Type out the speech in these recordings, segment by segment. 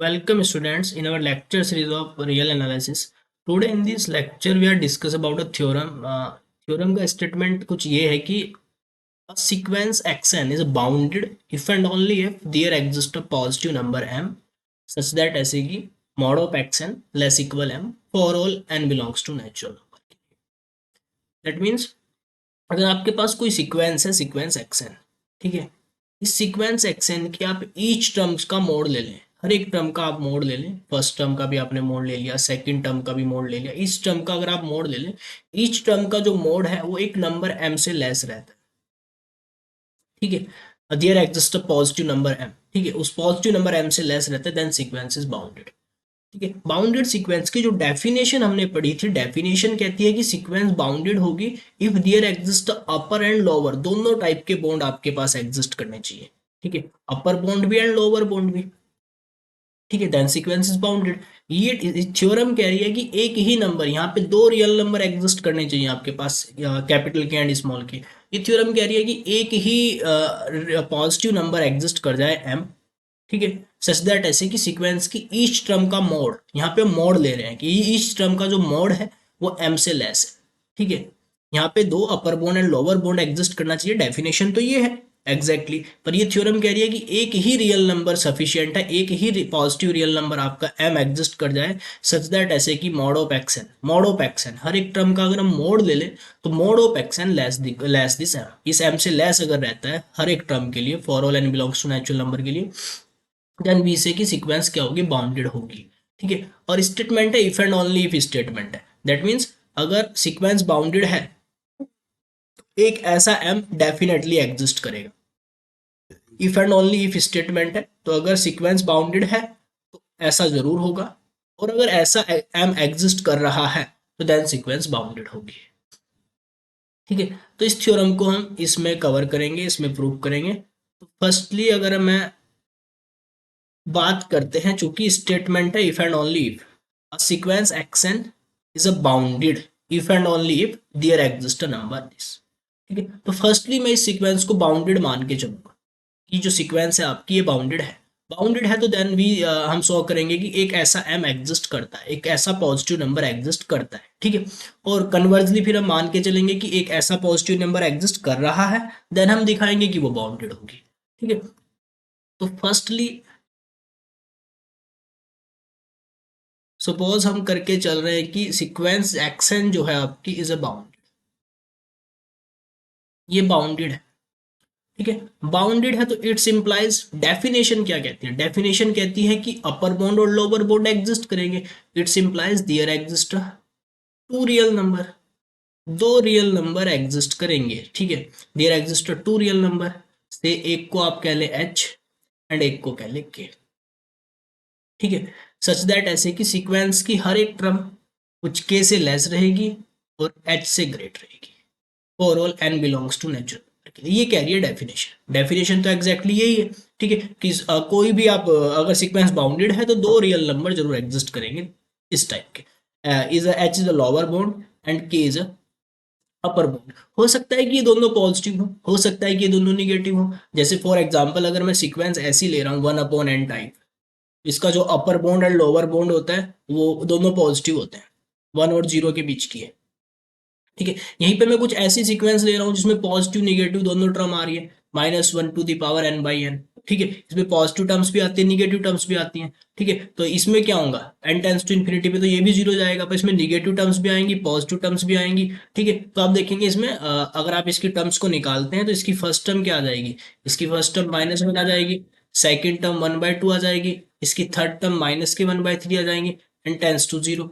Welcome students in our lecture series of real analysis. Today in this lecture we are discuss about a theorem. Theorem का statement कुछ ये है कि a sequence xn is bounded if and only if there exists a positive number m such that ऐसे कि mod of xn less equal m for all n belongs to natural number. That means अगर आपके पास कोई sequence है sequence xn, ठीक है, इस sequence xn की आप ईच टर्म्स का मोड ले लें, हर एक टर्म का आप मोड ले लें, फर्स्ट टर्म का भी आपने मोड ले लिया, सेकंड टर्म का भी मोड ले लिया, इस टर्म का अगर आप मोड ले लें, ईच टर्म का जो मोड है वो एक नंबर m से लेस रहता है, ठीक है, there exist a positive number m, ठीक है, उस पॉजिटिव नंबर m से लेस रहता है, देन सीक्वेंस इज बाउंडेड, ठीक है। बाउंडेड सीक्वेंस की जो डेफिनेशन हमने पढ़ी थी, डेफिनेशन कहती है कि सीक्वेंस बाउंडेड होगी if there exist upper and lower, दोनों टाइप के बॉन्ड आपके पास एग्जिस्ट करने चाहिए, ठीक है, अपर बॉन्ड भी एंड लोअर बॉन्ड भी, ठीक है, देन सीक्वेंस इज बाउंडेड। ये थ्योरम कह रही है कि एक ही नंबर, यहाँ पे दो रियल नंबर एग्जिस्ट करने चाहिए आपके पास, कैपिटल के एंड स्मॉल के। ये थ्योरम कह रही है कि एक ही पॉजिटिव नंबर एग्जिस्ट कर जाए m, ठीक है, सच दैट ऐसे कि सीक्वेंस की ईच टर्म का मोड, यहाँ पे मोड ले रहे हैं कि ईच टर्म का जो मोड है वो m से लेस है, ठीक है, यहाँ पे दो upper bound and lower bound exist करना चाहिए, डेफिनेशन तो ये है एग्जैक्टली पर ये थ्योरम कह रही है कि एक ही रियल नंबर सफिशिएंट है, एक ही पॉजिटिव रियल नंबर आपका m एग्जिस्ट कर जाए सच दैट ऐसे कि मोड ऑफ एक्सन हर एक टर्म का अगर हम मोड ले लें तो mod of x n less this m, इस m से लेस अगर रहता है हर एक टर्म के लिए for all n belongs to natural number के लिए, देन वी से की सीक्वेंस क्या होगी, बाउंडेड होगी, ठीक है। और स्टेटमेंट है if and only if statement है, दैट मीन्स अगर सीक्वेंस बाउंडेड है एक ऐसा m डेफिनेटली एग्जिस्ट करेगा, if and only if statement है तो अगर सीक्वेंस बाउंडेड है तो ऐसा जरूर होगा, और अगर ऐसा m एग्जिस्ट कर रहा है तो देन सीक्वेंस बाउंडेड होगी, ठीक है। तो इस थ्योरम को हम इसमें कवर करेंगे, इसमें प्रूव करेंगे। तो फर्स्टली अगर मैं बात करते हैं, चूंकि स्टेटमेंट है if and only if a sequence x n is a bounded if and only if there exist a number this, ठीक है। तो फर्स्टली मैं इस सीक्वेंस को बाउंडेड मान के चलूंगा कि जो सीक्वेंस है आपकी ये बाउंडेड है तो देन भी हम शो करेंगे कि एक ऐसा m एग्जिस्ट करता है, एक ऐसा पॉजिटिव नंबर एग्जिस्ट करता है, ठीक है। और कन्वर्जली फिर हम मान के चलेंगे कि एक ऐसा पॉजिटिव नंबर एग्जिस्ट कर रहा है, देन हम दिखाएंगे कि वो बाउंडेड होगी, ठीक है। तो फर्स्टली सपोज हम करके चल रहे हैं कि सीक्वेंस एक्सन जो है आपकी इज अ बाउंडेड, ये बाउंडेड है, ठीक है। बाउंडेड है तो इट्स इंप्लाइज, डेफिनेशन क्या कहती है, डेफिनेशन कहती है कि अपर बॉन्ड और लोअर बॉन्ड एग्जिस्ट करेंगे, it's implies there exist two real number, दो रियल नंबर एग्जिस्ट करेंगे, ठीक है, there exist two real number से एक को आप कह ले h एंड एक को कह ले k, ठीक है, सच दैट ऐसे कि सीक्वेंस की हर एक टर्म कुछ k से लेस रहेगी और h से ग्रेट रहेगी for all n belongs to natural, ये कह रही है डेफिनेशन, डेफिनेशन तो एग्जैक्टली यही है, ठीक है, कि कोई भी आप अगर सीक्वेंस बाउंडेड है तो दो रियल नंबर जरूर एग्जिस्ट करेंगे इस टाइप के, is h is a lower bond and k is a upper bond, हो सकता है कि ये दोनों पॉजिटिव हो सकता है कि ये दोनों निगेटिव हो, जैसे फॉर एग्जांपल अगर मैं सीक्वेंस ऐसी ले रहा हूँ 1/n टाइप, इसका जो अपर बॉन्ड एंड लोअर बॉन्ड होता है वो दोनों पॉजिटिव होते हैं, 1 और 0 के बीच की है, ठीक है। यहीं पे मैं कुछ ऐसी सीक्वेंस ले रहा हूँ जिसमें पॉजिटिव निगेटिव दोनों टर्म आ रही है, -1 to the power n/n, ठीक है, इसमें पॉजिटिव टर्म्स भी आती है निगेटिव टर्म्स भी आती हैं, ठीक है। तो इसमें क्या होगा, n टेंस टू इन्फिनिटी पे तो ये भी 0 जाएगा, पर इसमें निगेटिव टर्म्स भी आएंगी पॉजिटिव टर्म्स भी आएंगी, ठीक है। तो आप देखेंगे इसमें अगर आप इसकी टर्म्स को निकालते हैं तो इसकी फर्स्ट टर्म क्या आ जाएगी, इसकी फर्स्ट टर्म -1 आ जाएगी, सेकेंड टर्म 1/2 आ जाएगी, इसकी थर्ड टर्म -1/3 आ जाएंगी एंड टेंस टू 0।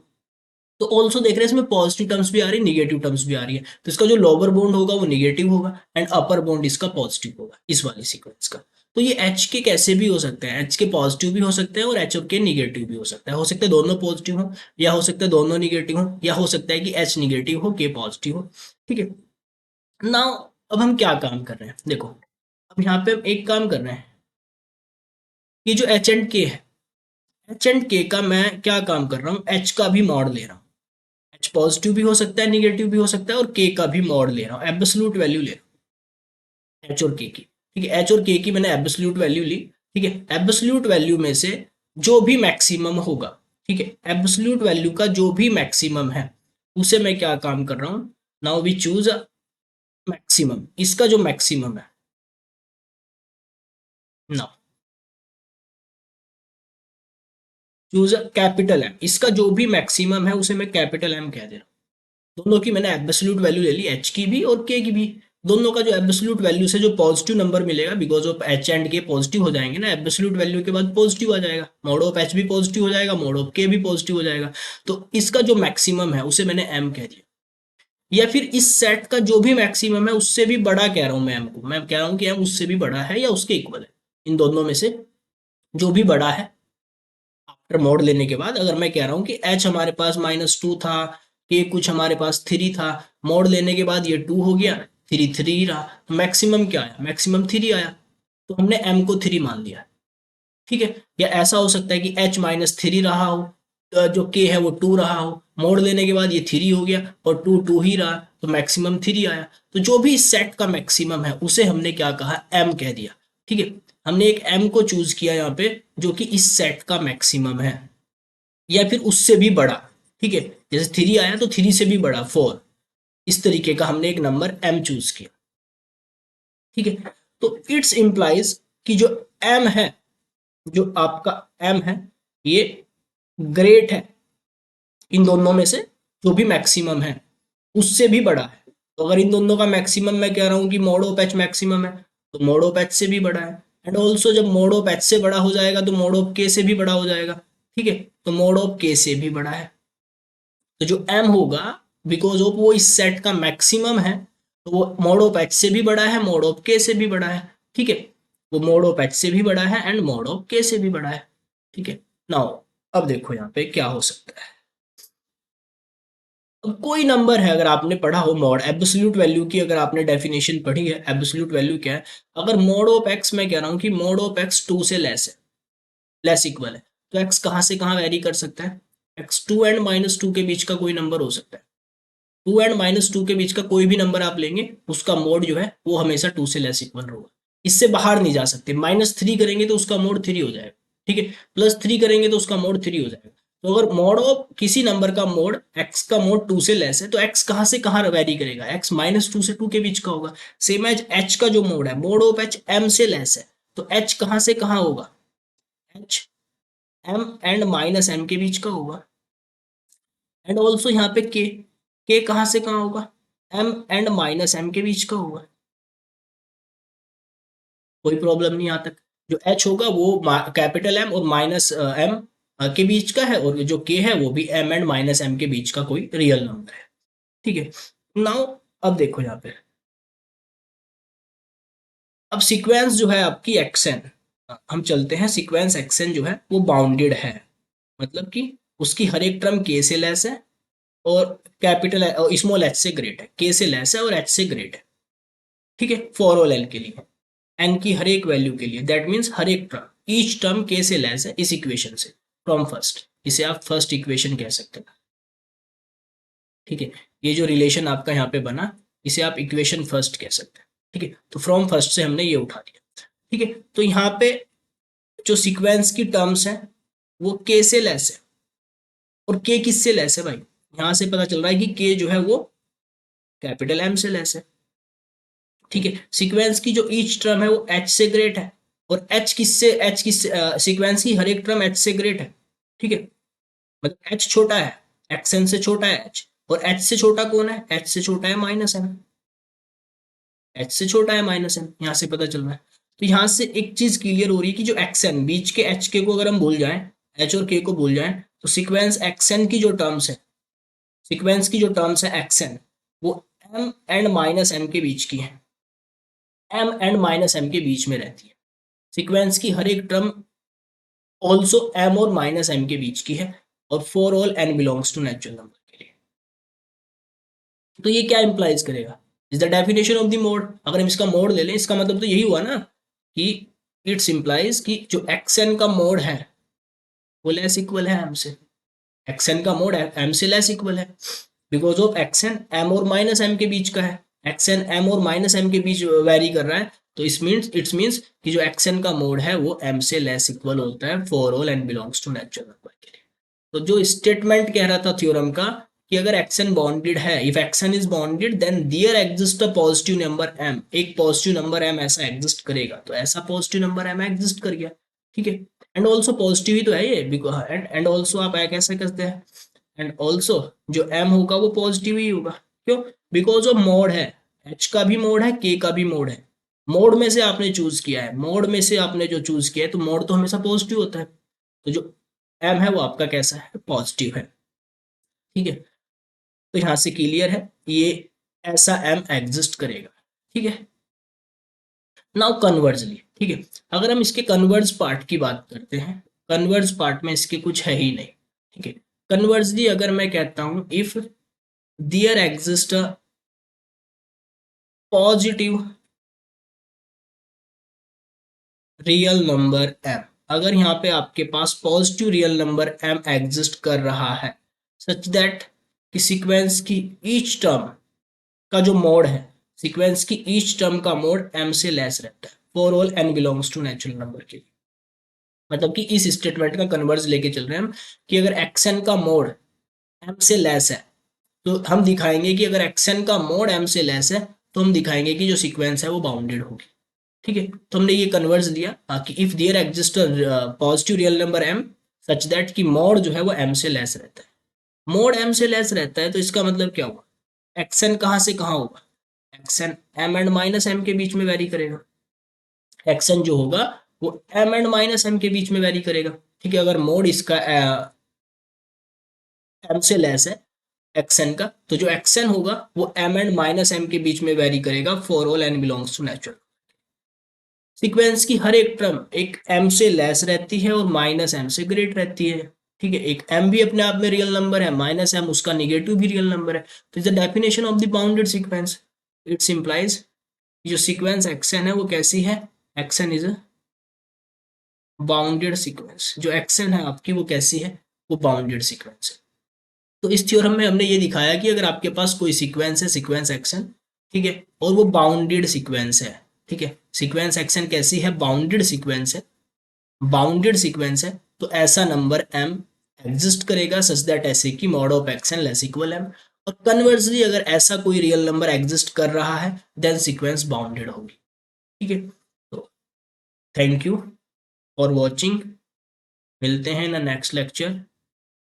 तो ऑल्सो देख रहे हैं इसमें पॉजिटिव टर्म्स भी आ रही है निगेटिव टर्म्स भी आ रही है, तो इसका जो लोअर बॉन्ड होगा वो निगेटिव होगा एंड अपर बॉन्ड इसका पॉजिटिव होगा इस वाली सीक्वेंस का। तो ये एच के कैसे भी हो सकते हैं, एच के पॉजिटिव भी हो सकते हैं और एच के निगेटिव भी हो सकता है दोनों पॉजिटिव हो या हो सकता है दोनों निगेटिव हो या हो सकता है कि एच निगेटिव हो के पॉजिटिव हो, ठीक है। नाउ अब हम क्या काम कर रहे हैं, देखो अब यहाँ पे हम एक काम कर रहे हैं, ये जो एच एंड के है, एच एंड के का मैं क्या काम कर रहा हूँ, एच का भी मॉड ले रहा हूँ, एच पॉजिटिव भी हो सकता है निगेटिव भी हो सकता है और के का भी मॉड ले रहा हूँ, एब्सोल्यूट वैल्यू ले रहा हूँ एच और के की, ठीक है, एच और के की मैंने एब्सोल्यूट वैल्यू ली, ठीक है, एब्सोल्यूट वैल्यू में से जो भी मैक्सिमम होगा, ठीक है, एब्सोल्यूट वैल्यू का जो भी मैक्सिमम है उसे मैं क्या काम कर रहा हूं, नाउ वी चूज मैक्सिमम, इसका जो मैक्सिमम है, नाउ चूज कैपिटल एम, इसका जो भी मैक्सिमम है उसे मैं कैपिटल एम कह दे रहा हूं। दोनों की मैंने एब्सोल्यूट वैल्यू ले ली, एच की भी और के की भी। दोनों का जो एब्सोल्यूट वैल्यू से जो पॉजिटिव नंबर मिलेगा, बिकॉज ऑफ एच एंड के पॉजिटिव हो जाएंगे ना, एब्सोल्यूट वैल्यू के बाद पॉजिटिव आ जाएगा, मॉड ऑफ एच भी पॉजिटिव हो जाएगा, मॉड ऑफ के भी पॉजिटिव हो जाएगा। तो इसका जो मैक्सिमम है उसे मैंने एम कह दिया। या फिर इस सेट का जो भी मैक्सिमम है उससे भी बड़ा कह रहा हूं मैं एम को, मैं कह रहा हूं कि एम उससे भी बड़ा है या उसके इक्वल है, इन दोनों में से जो भी बड़ा है। आफ्टर मोड लेने के बाद अगर मैं कह रहा हूँ कि एच हमारे पास -2 था, के कुछ हमारे पास 3 था, मोड लेने के बाद ये 2 हो गया, 3 3 रहा, तो मैक्सिमम क्या आया, मैक्सिमम 3 आया, तो हमने एम को 3 मान लिया। ठीक है, या ऐसा हो सकता है कि एच -3 रहा हो, जो के है वो 2 रहा हो, मोड लेने के बाद ये 3 हो गया और 2 2 ही रहा, तो मैक्सिमम 3 आया। तो जो भी इस सेट का मैक्सिमम है उसे हमने क्या कहा, एम कह दिया। ठीक है, हमने एक एम को चूज किया यहाँ पे जो कि इस सेट का मैक्सिमम है या फिर उससे भी बड़ा। ठीक है, जैसे 3 आया तो 3 से भी बड़ा 4, इस तरीके का हमने एक नंबर एम चूज किया। ठीक है, तो इट्स इंप्लाइज कि जो एम है, जो आपका एम है, ये ग्रेट है इन दोनों में से, जो भी मैक्सिमम है उससे भी बड़ा है। तो अगर इन दोनों का मैक्सिमम मैं कह रहा हूँ कि मोड ऑफ एच मैक्सिमम है, तो मोड ऑफ एच से भी बड़ा है। एंड ऑल्सो जब मोड ऑफ एच से बड़ा हो जाएगा तो मोड ऑफ के से भी बड़ा हो जाएगा। ठीक है, तो मोड ऑफ के से भी बड़ा है। तो जो m होगा, बिकॉज ऑफ वो इस सेट का मैक्सिमम है, तो वो मोड ऑफ एच से भी बड़ा है, मोड ऑफ के से भी बड़ा है। ठीक है, वो मोड ऑफ एच से भी बड़ा है एंड मोड ऑफ के से भी बड़ा है। ठीक है, नाउ अब देखो यहाँ पे क्या हो सकता है। अब कोई नंबर है, अगर आपने पढ़ा हो मॉड एब्सोल्यूट वैल्यू की, अगर आपने डेफिनेशन पढ़ी है एब्सोल्यूट वैल्यू क्या है, अगर मोड ऑफ एक्स, मैं कह रहा हूँ कि मोड ऑफ एक्स 2 से लेस है, लेस इक्वल है, तो एक्स कहाँ से कहाँ वेरी कर सकता है, एक्स 2 एंड -2 के बीच का कोई नंबर हो सकता है। 2 एंड -2 के बीच का कोई भी नंबर आप लेंगे, उसका मोड जो है वो हमेशा 2 से लेस इक्वल होगा। इससे बाहर नहीं जा सकते, -3 करेंगे तो उसका मोड 3 हो जाएगा। ठीक है, +3 करेंगे तो उसका मोड 3 हो जाएगा। तो अगर मोड ऑफ किसी नंबर का मोड, एक्स का मोड 2 से लेस है, तो एक्स कहाँ से कहाँ वेरी करेगा, एक्स -2 से 2 के बीच का होगा। सेम एज एच का जो मोड है, मोड ऑफ एच एम से लेस है, तो एच कहाँ से कहाँ होगा, एच एम एंड -m के बीच का होगा। एंड ऑल्सो यहाँ पे के कहाँ से कहाँ होगा, एम एंड -m के बीच का होगा। कोई प्रॉब्लम नहीं यहाँ तक। जो एच होगा वो कैपिटल एम और -m के बीच का है, और जो के है वो भी एम एंड -m के बीच का कोई रियल नंबर है। ठीक है, नाउ अब देखो यहाँ पे, अब सीक्वेंस जो है आपकी एक्सन, हम चलते हैं, सीक्वेंस एक्सन जो है वो बाउंडेड है, मतलब कि उसकी हर एक टर्म के से लेस है और कैपिटल और स्मॉल एच से ग्रेट है, के से लेस है और एच से ग्रेट है। ठीक है, फॉर ऑल एल के लिए, एन की हर एक वैल्यू के लिए, दैट मीन्स हर एक टर्म, ईच टर्म के से लेस है इस इक्वेशन से, फ्रॉम फर्स्ट, इसे आप फर्स्ट इक्वेशन कह सकते हैं। ठीक है, ये जो रिलेशन आपका यहाँ पे बना, इसे आप इक्वेशन फर्स्ट कह सकते हैं। ठीक है, तो फ्रॉम फर्स्ट से हमने ये उठा दिया। ठीक है, तो यहाँ पे जो सीक्वेंस की टर्म्स हैं वो के से लेस है, और के किससे लेस है भाई, यहाँ से पता चल रहा है कि के जो है वो कैपिटल एम से लेस है। ठीक है, सीक्वेंस की जो ईच टर्म है वो एच से ग्रेट है, और एच किससे सीक्वेंस की हर एक टर्म एच से ग्रेट है। ठीक है, मतलब एच छोटा है, एक्सन से छोटा है एच, और एच से छोटा कौन है, एच से छोटा है -m, एच से छोटा है -m, यहाँ से पता चल रहा है। तो यहाँ से एक चीज क्लियर हो रही है कि जो एक्सन बीच के एच के को अगर हम भूल जाएं, एच और के को भूल जाएं, तो सीक्वेंस एक्सन की जो टर्म्स है, सीक्वेंस की जो टर्म्स है एक्सन, वो एम एंड -m के बीच की है, एम एंड -m के बीच में रहती है। सीक्वेंस की हर एक टर्म ऑल्सो एम और -m के बीच की है, और for all n belongs to natural number के लिए। तो ये क्या इंप्लाइज करेगा, is the definition of the mod. अगर हम इसका मोड ले लें, इसका मतलब तो यही हुआ ना कि इट्स इंप्लाइज कि जो एक्सन का मोड है वो लेस इक्वल है एम से, एक्सन का मोड एम से लेस इक्वल है, बिकॉज ऑफ एक्सन एम और -m के बीच का है, एक्सन एम और -m के बीच वेरी कर रहा है, तो इट्स मीन्स कि जो xn का मोड है वो m से लेस इक्वल होता है for all n belongs to natural number के लिए। तो जो स्टेटमेंट कह रहा था थ्योरम का कि अगर xn बॉन्डेड है, if xn is bounded then there exist a positive number m, एक पॉजिटिव नंबर m ऐसा एग्जिस्ट करेगा, तो ऐसा पॉजिटिव नंबर m एग्जिस्ट कर गया, ठीक है। एंड ऑल्सो पॉजिटिव ही तो है ये, एंड ऑल्सो आप कैसे करते हैं, एंड ऑल्सो जो m होगा वो पॉजिटिव ही होगा, क्यों, बिकॉज ऑफ मोड है, h का भी मोड है, k का भी मोड है, मोड में से आपने चूज किया है, मोड में से आपने जो चूज किया है तो मोड तो हमेशा पॉजिटिव होता है, तो जो m है वो आपका कैसा है, पॉजिटिव है, ठीक है। तो यहां से क्लियर है ये ऐसा m एग्जिस्ट करेगा, ठीक है। नाउ कन्वर्जली, ठीक है, अगर हम इसके कन्वर्ज पार्ट की बात करते हैं, कन्वर्ज पार्ट में इसके कुछ है ही नहीं, ठीक है। कन्वर्जली अगर मैं कहता हूं if there exist a positive real number m, अगर यहाँ पे आपके पास positive real number m exist कर रहा है सच दैट कि सीक्वेंस की ईच टर्म का जो मोड है, सीक्वेंस की ईच टर्म का मोड m से लेस रहता है for all n belongs to natural number के लिए, मतलब कि इस स्टेटमेंट का कन्वर्ज लेके चल रहे हैं हम कि अगर xn का मोड m से लेस है तो हम दिखाएंगे कि अगर xn का मोड m से लेस है तो हम दिखाएंगे कि जो सीक्वेंस है वो बाउंडेड होगी, ठीक है। तो हमने ये कन्वर्स दिया कि if there exist positive real number m such that कि मोड जो है वो m से लेस रहता है, मोड m से लेस रहता है तो इसका मतलब क्या हुआ, xn कहाँ से कहाँ होगा, xn m and minus m के बीच में वेरी करेगा, xn जो होगा वो m एंड माइनस m के बीच में वेरी करेगा, ठीक है। अगर मोड इसका m से लेस है xn का, तो जो xn होगा वो m एंड माइनस m के बीच में वेरी करेगा for all n belongs to natural. Sequence की हर एक टर्म एक m से लेस रहती है और माइनस m से ग्रेट रहती है, ठीक है। एक m भी अपने आप में रियल नंबर है, माइनस m उसका निगेटिव भी रियल नंबर है, तो is the definition of the bounded sequence, it's implies जो सीक्वेंस xn है वो कैसी है, xn is a bounded sequence, जो xn है आपकी वो कैसी है, वो बाउंडेड सीक्वेंस है। तो इस थ्योरम में हमने ये दिखाया कि अगर आपके पास कोई सीक्वेंस है, सीक्वेंस एक्शन, ठीक है, और वो बाउंडेड सीक्वेंस है, ठीक है, सीक्वेंस एक्शन कैसी है, बाउंडेड सीक्वेंस है, बाउंडेड सीक्वेंस है, तो ऐसा नंबर m एग्जिस्ट करेगा सच दैट ऐसे की mod of action less equal m, और कन्वर्सली अगर ऐसा कोई रियल नंबर एग्जिस्ट कर रहा है देन सीक्वेंस बाउंडेड होगी, ठीक है। तो थैंक यू फॉर वॉचिंग, मिलते हैं ना नेक्स्ट लेक्चर,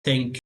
थैंक यू।